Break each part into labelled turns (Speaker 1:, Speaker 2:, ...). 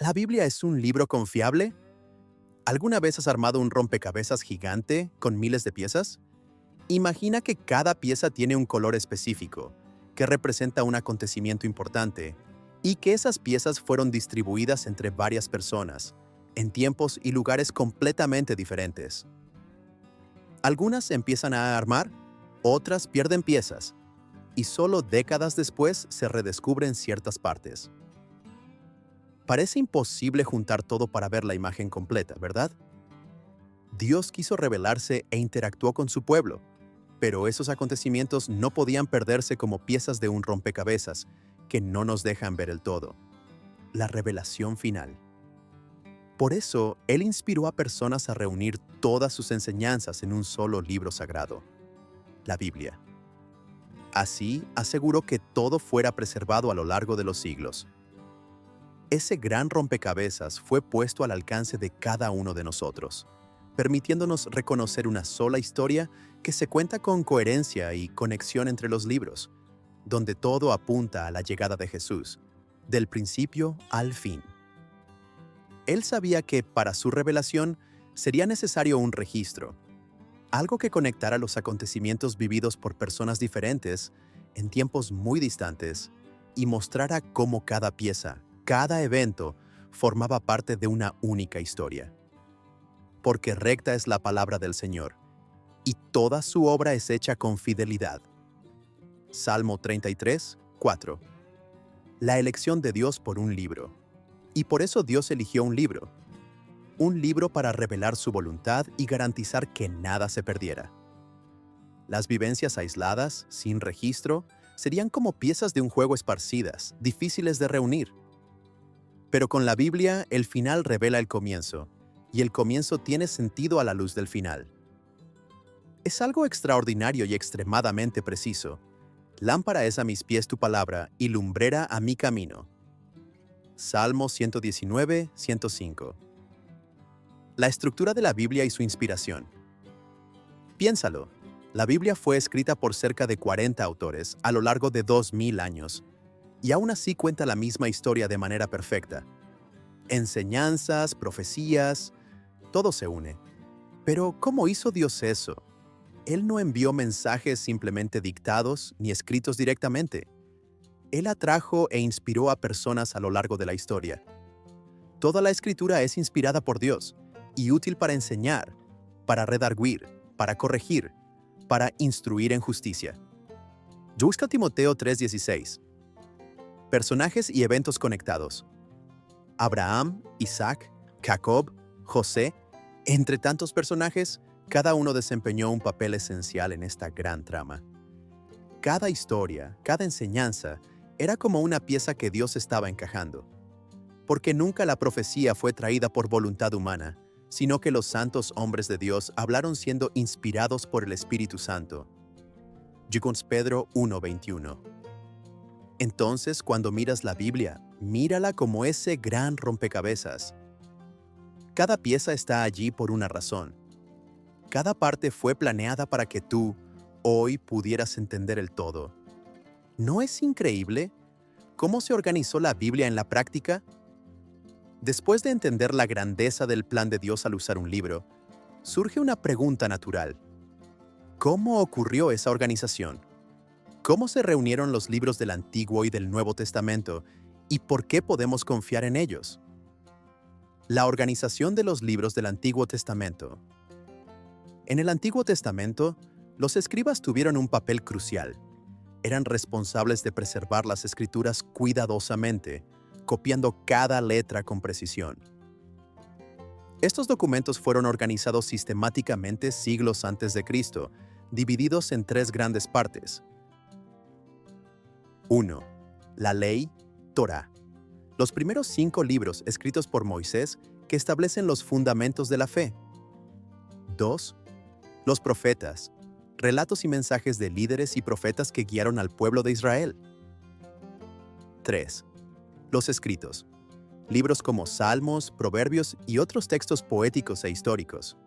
Speaker 1: ¿La Biblia es un libro confiable? ¿Alguna vez has armado un rompecabezas gigante con miles de piezas? Imagina que cada pieza tiene un color específico, que representa un acontecimiento importante, y que esas piezas fueron distribuidas entre varias personas, en tiempos y lugares completamente diferentes. Algunas empiezan a armar, otras pierden piezas, y solo décadas después se redescubren ciertas partes. Parece imposible juntar todo para ver la imagen completa, ¿verdad? Dios quiso revelarse e interactuó con su pueblo, pero esos acontecimientos no podían perderse como piezas de un rompecabezas que no nos dejan ver el todo. La revelación final. Por eso, Él inspiró a personas a reunir todas sus enseñanzas en un solo libro sagrado, la Biblia. Así, aseguró que todo fuera preservado a lo largo de los siglos. Ese gran rompecabezas fue puesto al alcance de cada uno de nosotros, permitiéndonos reconocer una sola historia que se cuenta con coherencia y conexión entre los libros, donde todo apunta a la llegada de Jesús, del principio al fin. Él sabía que para su revelación sería necesario un registro, algo que conectara los acontecimientos vividos por personas diferentes en tiempos muy distantes y mostrara cómo cada pieza, cada evento, formaba parte de una única historia. Porque recta es la palabra del Señor, y toda su obra es hecha con fidelidad. Salmo 33, 4. La elección de Dios por un libro. Y por eso Dios eligió un libro para revelar su voluntad y garantizar que nada se perdiera. Las vivencias aisladas, sin registro, serían como piezas de un juego esparcidas, difíciles de reunir. Pero con la Biblia, el final revela el comienzo, y el comienzo tiene sentido a la luz del final. Es algo extraordinario y extremadamente preciso. Lámpara es a mis pies tu palabra y lumbrera a mi camino. Salmo 119, 105. La estructura de la Biblia y su inspiración. Piénsalo, la Biblia fue escrita por cerca de 40 autores a lo largo de 2000 años, y aún así cuenta la misma historia de manera perfecta. Enseñanzas, profecías, todo se une. Pero, ¿cómo hizo Dios eso? Él no envió mensajes simplemente dictados ni escritos directamente. Él atrajo e inspiró a personas a lo largo de la historia. Toda la escritura es inspirada por Dios y útil para enseñar, para redarguir, para corregir, para instruir en justicia. Busca Timoteo 3:16. Personajes y eventos conectados. Abraham, Isaac, Jacob, José, entre tantos personajes, cada uno desempeñó un papel esencial en esta gran trama. Cada historia, cada enseñanza, era como una pieza que Dios estaba encajando. Porque nunca la profecía fue traída por voluntad humana, sino que los santos hombres de Dios hablaron siendo inspirados por el Espíritu Santo. Pedro 1:21. Entonces, cuando miras la Biblia, mírala como ese gran rompecabezas. Cada pieza está allí por una razón. Cada parte fue planeada para que tú, hoy, pudieras entender el todo. ¿No es increíble cómo se organizó la Biblia en la práctica? Después de entender la grandeza del plan de Dios al usar un libro, surge una pregunta natural. ¿Cómo ocurrió esa organización? ¿Cómo se reunieron los libros del Antiguo y del Nuevo Testamento? ¿Y por qué podemos confiar en ellos? La organización de los libros del Antiguo Testamento. En el Antiguo Testamento, los escribas tuvieron un papel crucial. Eran responsables de preservar las escrituras cuidadosamente, copiando cada letra con precisión. Estos documentos fueron organizados sistemáticamente siglos antes de Cristo, divididos en 3 grandes partes. 1. La ley, Torá. Los primeros 5 libros escritos por Moisés que establecen los fundamentos de la fe. 2. Los profetas. Relatos y mensajes de líderes y profetas que guiaron al pueblo de Israel. 3. Los escritos. Libros como Salmos, Proverbios y otros textos poéticos e históricos.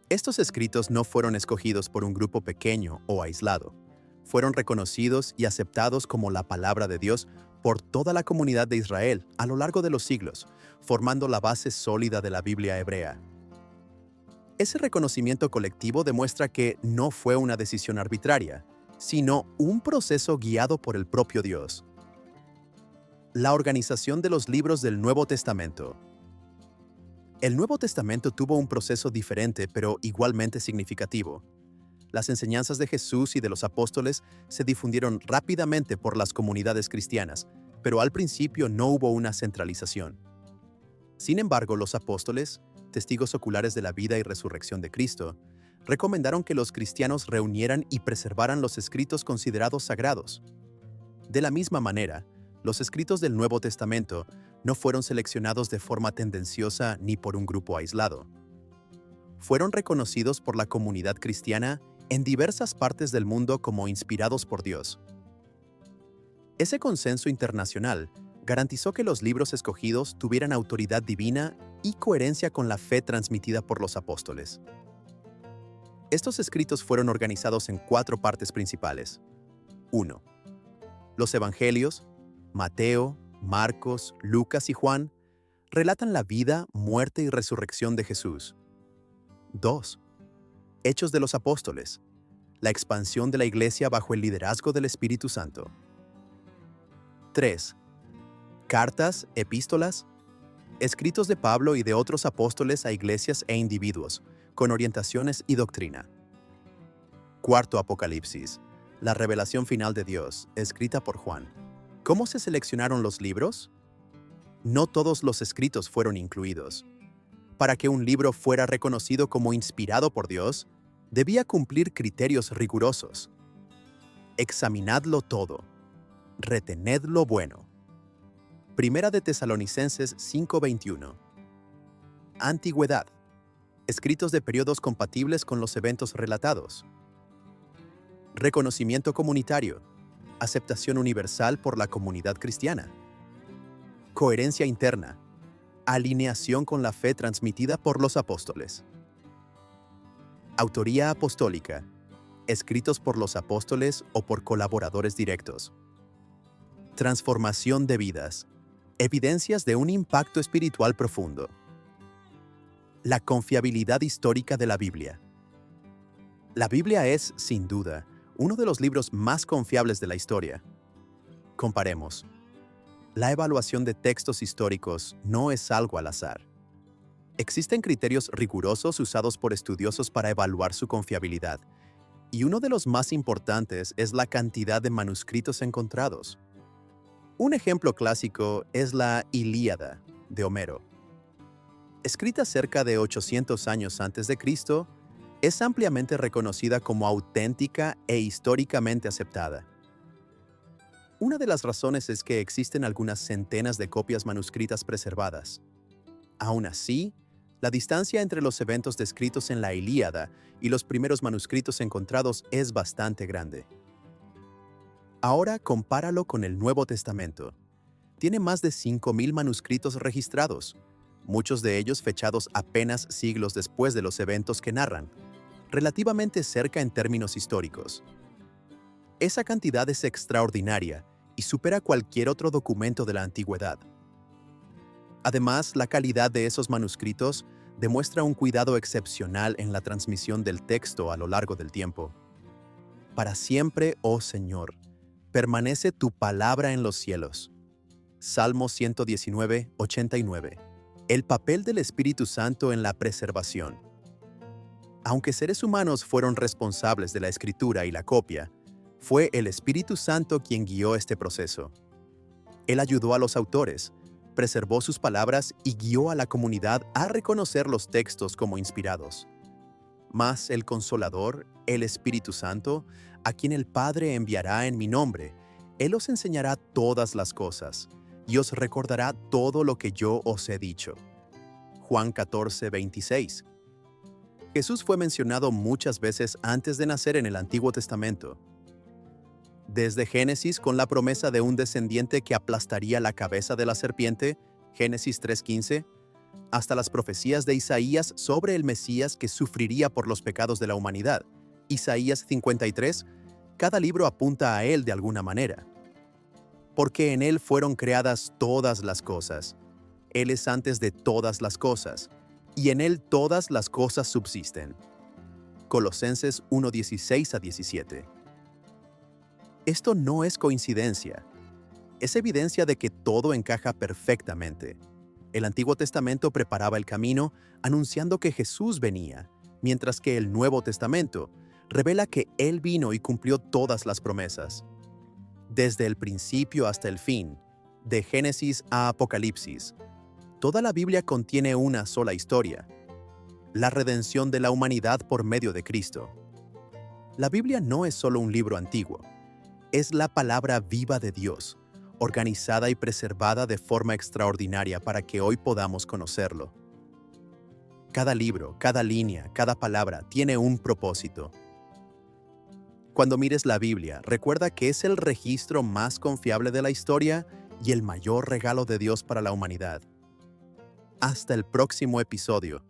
Speaker 1: Estos escritos no fueron escogidos por un grupo pequeño o aislado. fueron reconocidos y aceptados como la palabra de Dios por toda la comunidad de Israel a lo largo de los siglos, formando la base sólida de la Biblia hebrea. Ese reconocimiento colectivo demuestra que no fue una decisión arbitraria, sino un proceso guiado por el propio Dios. La organización de los libros del Nuevo Testamento. El Nuevo Testamento tuvo un proceso diferente pero igualmente significativo. Las enseñanzas de Jesús y de los apóstoles se difundieron rápidamente por las comunidades cristianas, pero al principio no hubo una centralización. Sin embargo, los apóstoles, testigos oculares de la vida y resurrección de Cristo, recomendaron que los cristianos reunieran y preservaran los escritos considerados sagrados. De la misma manera, los escritos del Nuevo Testamento no fueron seleccionados de forma tendenciosa ni por un grupo aislado. Fueron reconocidos por la comunidad cristiana en diversas partes del mundo como inspirados por Dios. Ese consenso internacional garantizó que los libros escogidos tuvieran autoridad divina y coherencia con la fe transmitida por los apóstoles. Estos escritos fueron organizados en 4 partes principales. 1. Los Evangelios, Mateo, Marcos, Lucas y Juan, relatan la vida, muerte y resurrección de Jesús. 2. Hechos de los Apóstoles, la expansión de la Iglesia bajo el liderazgo del Espíritu Santo. 3. Cartas, epístolas, escritos de Pablo y de otros apóstoles a iglesias e individuos, con orientaciones y doctrina. 4. Apocalipsis, la revelación final de Dios, escrita por Juan. ¿Cómo se seleccionaron los libros? No todos los escritos fueron incluidos. Para que un libro fuera reconocido como inspirado por Dios, debía cumplir criterios rigurosos. Examinadlo todo. Retened lo bueno. Primera de Tesalonicenses 5:21. Antigüedad. Escritos de periodos compatibles con los eventos relatados. Reconocimiento comunitario. Aceptación universal por la comunidad cristiana. Coherencia interna. Alineación con la fe transmitida por los apóstoles. Autoría apostólica. Escritos por los apóstoles o por colaboradores directos. Transformación de vidas. Evidencias de un impacto espiritual profundo. La confiabilidad histórica de la Biblia. La Biblia es, sin duda, uno de los libros más confiables de la historia. Comparemos. La evaluación de textos históricos no es algo al azar. Existen criterios rigurosos usados por estudiosos para evaluar su confiabilidad, y uno de los más importantes es la cantidad de manuscritos encontrados. Un ejemplo clásico es la Ilíada, de Homero. Escrita cerca de 800 años antes de Cristo, es ampliamente reconocida como auténtica e históricamente aceptada. Una de las razones es que existen algunas centenas de copias manuscritas preservadas. Aún así, la distancia entre los eventos descritos en la Ilíada y los primeros manuscritos encontrados es bastante grande. Ahora compáralo con el Nuevo Testamento. Tiene más de 5.000 manuscritos registrados, muchos de ellos fechados apenas siglos después de los eventos que narran, relativamente cerca en términos históricos. Esa cantidad es extraordinaria y supera cualquier otro documento de la antigüedad. Además, la calidad de esos manuscritos demuestra un cuidado excepcional en la transmisión del texto a lo largo del tiempo. Para siempre, oh Señor, permanece tu palabra en los cielos. Salmo 119, 89. El papel del Espíritu Santo en la preservación. Aunque seres humanos fueron responsables de la escritura y la copia, fue el Espíritu Santo quien guió este proceso. Él ayudó a los autores, preservó sus palabras y guió a la comunidad a reconocer los textos como inspirados. Mas el Consolador, el Espíritu Santo, a quien el Padre enviará en mi nombre, Él os enseñará todas las cosas y os recordará todo lo que yo os he dicho. Juan 14, 26. Jesús fue mencionado muchas veces antes de nacer en el Antiguo Testamento. Desde Génesis con la promesa de un descendiente que aplastaría la cabeza de la serpiente, Génesis 3:15, hasta las profecías de Isaías sobre el Mesías que sufriría por los pecados de la humanidad, Isaías 53, Cada libro apunta a Él de alguna manera, porque en Él fueron creadas todas las cosas. Él es antes de todas las cosas, y en Él todas las cosas subsisten. Colosenses 1:16-17. Esto no es coincidencia, es evidencia de que todo encaja perfectamente. El Antiguo Testamento preparaba el camino anunciando que Jesús venía, mientras que el Nuevo Testamento revela que Él vino y cumplió todas las promesas. Desde el principio hasta el fin, de Génesis a Apocalipsis, toda la Biblia contiene una sola historia: la redención de la humanidad por medio de Cristo. La Biblia no es solo un libro antiguo, es la palabra viva de Dios, organizada y preservada de forma extraordinaria para que hoy podamos conocerlo. Cada libro, cada línea, cada palabra tiene un propósito. Cuando mires la Biblia, recuerda que es el registro más confiable de la historia y el mayor regalo de Dios para la humanidad. Hasta el próximo episodio.